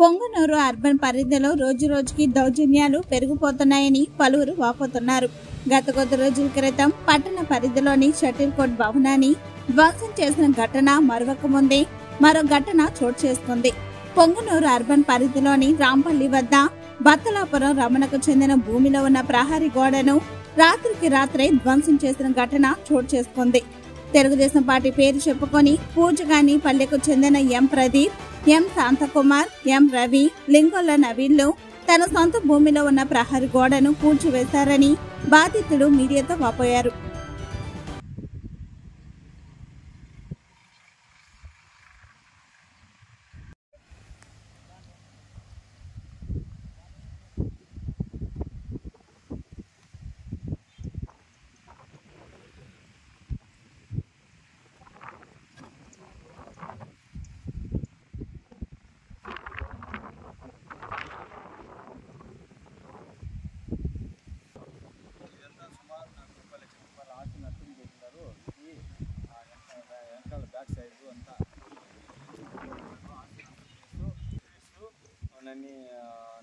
Punganur urban పరిధిలో రోజురోజుకి దౌర్జన్యాలు పెరిగిపోతున్నాయని పలువురు వాపోతున్నారు. గత కొద్ది రోజుల క్రితం పట్టణ పరిధిలోని షటిల్ కోర్ట్ భవనాన్ని ధ్వంసం చేసిన ఘటన మరొక ముందే మరో ఘటన చోటు చేసుకుంది. పొంగనూరు అర్బన్ పరిధిలోని రాంపల్లి వద్ద బత్తలాపురం రమణకు చెందిన భూమిలో ఉన్న ప్రహరీ గోడను రాత్రికి రాత్రే ధ్వంసం చేసిన ఘటన చోటు చేసుకుంది. తెలుగుదేశం పార్టీ పేరు చెప్పుకొని పూజగాని పల్లెకు చెందిన ఎం ప్రదీప్, ఎం శాంతకుమార్, ఎం రవి, లింగొల్ల నవీన్లు తన సొంత భూమిలో ఉన్న ప్రహరీ గోడను కూల్చివేశారని బాధితుడు మీడియాతో వాపోయారు.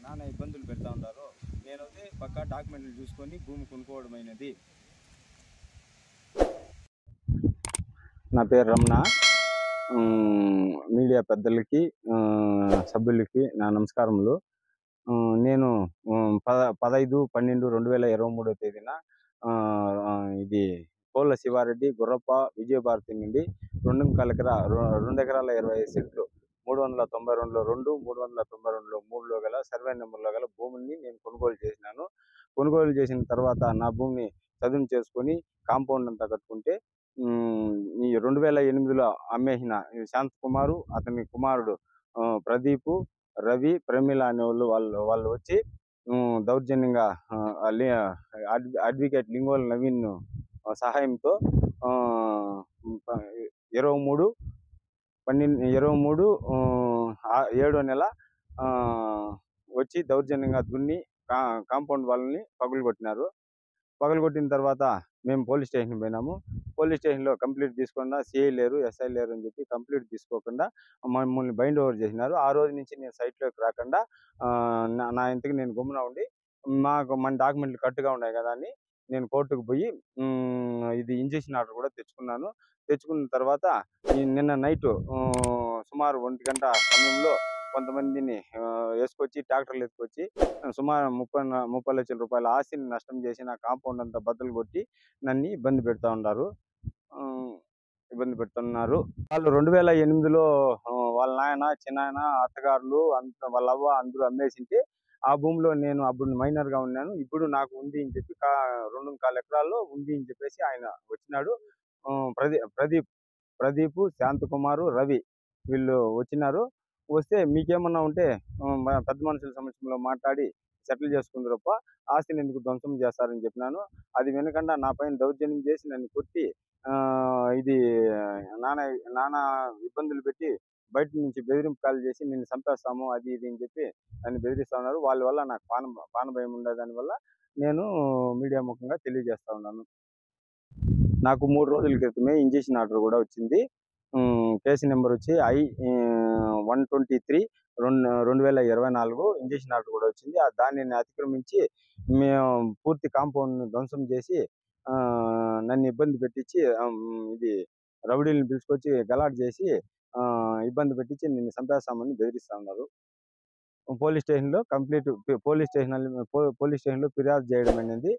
నాన్న ఇబ్బందులు పెడతా ఉంటారు. నేనైతే పక్కా డాక్యుమెంట్లు చూసుకొని భూమి కొనుక్కోవడమైనది. నా పేరు రమణ. మీడియా పెద్దలకి సభ్యులకి నా నమస్కారములు. నేను 15/12/2023 తేదీన ఇది కోళ్ళ శివారెడ్డి గుర్రప్ప విజయభారతి నుండి 2 ఎకరాల 25 సెంట్లు 392లో 392లో 3లో గల సర్వే నెంబర్లో గల భూమిని నేను కొనుగోలు చేసినాను. కొనుగోలు చేసిన తర్వాత నా భూమిని చదును చేసుకొని కాంపౌండ్ అంతా కట్టుకుంటే ఈ 2008లో అమ్మేసిన శాంతకుమారు, అతని కుమారుడు ప్రదీపు, రవి, ప్రమీల అనే వాళ్ళు వచ్చి దౌర్జన్యంగా అడ్వకేట్ లింగోల్ నవీన్ సహాయంతో 23/7 నెల వచ్చి దౌర్జన్యంగా దున్ని కాంపౌండ్ వాళ్ళని పగులుకొట్టినారు. పగులుకొట్టిన తర్వాత మేము పోలీస్ స్టేషన్కి పోయినాము. పోలీస్ స్టేషన్లో కంప్లీట్ తీసుకుండా సిఐ లేరు, ఎస్ఐ లేరు అని చెప్పి కంప్లీట్ తీసుకోకుండా మమ్మల్ని బైండ్ ఓవర్ చేసినారు. ఆ రోజు నుంచి నేను సైట్లోకి రాకుండా నా ఇంటికి నేను గమ్మున ఉండి మన డాక్యుమెంట్లు కట్టుగా ఉన్నాయి కదా అని నేను కోర్టుకు పోయి ఇది ఇంజెక్షన్ ఆర్డర్ కూడా తెచ్చుకున్నాను. తెచ్చుకున్న తర్వాత నిన్న నైట్ సుమారు 1 గంట సమయంలో కొంతమందిని వేసుకొచ్చి ట్రాక్టర్లు వేసుకొచ్చి సుమారు 30 లక్షల రూపాయల ఆస్తిని నష్టం చేసి నా కాంపౌండ్ అంతా బద్దలు కొట్టి నన్ను ఇబ్బంది పెడుతున్నారు. వాళ్ళు 2008లో వాళ్ళ నాయన, చిన్నాయన, అత్తగారులు అంత వాళ్ళ అవ్వ అందరూ అమ్మేసింటే ఆ భూమిలో నేను అప్పుడు మైనర్గా ఉన్నాను. ఇప్పుడు నాకు ఉంది అని చెప్పి 2.25 ఎకరాల్లో ఉంది అని చెప్పేసి ఆయన వచ్చినాడు. ప్రదీప్, శాంతకుమారు, రవి వీళ్ళు వచ్చినారు. వస్తే మీకేమన్నా ఉంటే పెద్ద మనుషుల సమక్షంలో మాట్లాడి సెటిల్ చేసుకుందరప్ప, ఆస్తిని ఎందుకు ధ్వంసం చేస్తారని చెప్పినాను. అది వెనకుండా నా పైన దౌర్జన్యం చేసి నన్ను కొట్టి ఇది నానా ఇబ్బందులు పెట్టి బయట నుంచి బెదిరింపు కాల్ చేసి నిన్ను చంపేస్తాము అది ఇది అని చెప్పి నన్ను బెదిరిస్తూ ఉన్నారు. వాళ్ళ వల్ల నాకు పానభయం ఉండే దానివల్ల నేను మీడియా ముఖంగా తెలియజేస్తా ఉన్నాను. నాకు 3 రోజుల క్రితమే ఇంజెక్షన్ ఆర్డర్ కూడా వచ్చింది. కేసు నెంబర్ వచ్చి I-123/2024 ఇంజెక్షన్ ఆర్డర్ కూడా వచ్చింది. దానిని అతిక్రమించి మేము పూర్తి కాంపౌండ్ని ధ్వంసం చేసి నన్ను ఇబ్బంది పెట్టించి ఇది రౌడీలను పిలుచుకొచ్చి గలాట్ చేసి ఇబ్బంది పెట్టించి నిన్ను చంపేస్తామని బెదిరిస్తూ ఉన్నారు. పోలీస్ స్టేషన్లో ఫిర్యాదు చేయడం అనేది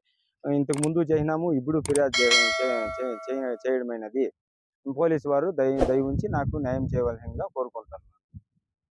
ఇంతకు ముందు చేసినాము, ఇప్పుడు ఫిర్యాదు చేయడమైనది. పోలీసు వారు దయ ఉంచి నాకు న్యాయం చేయవలసిందిగా కోరుకుంటాను.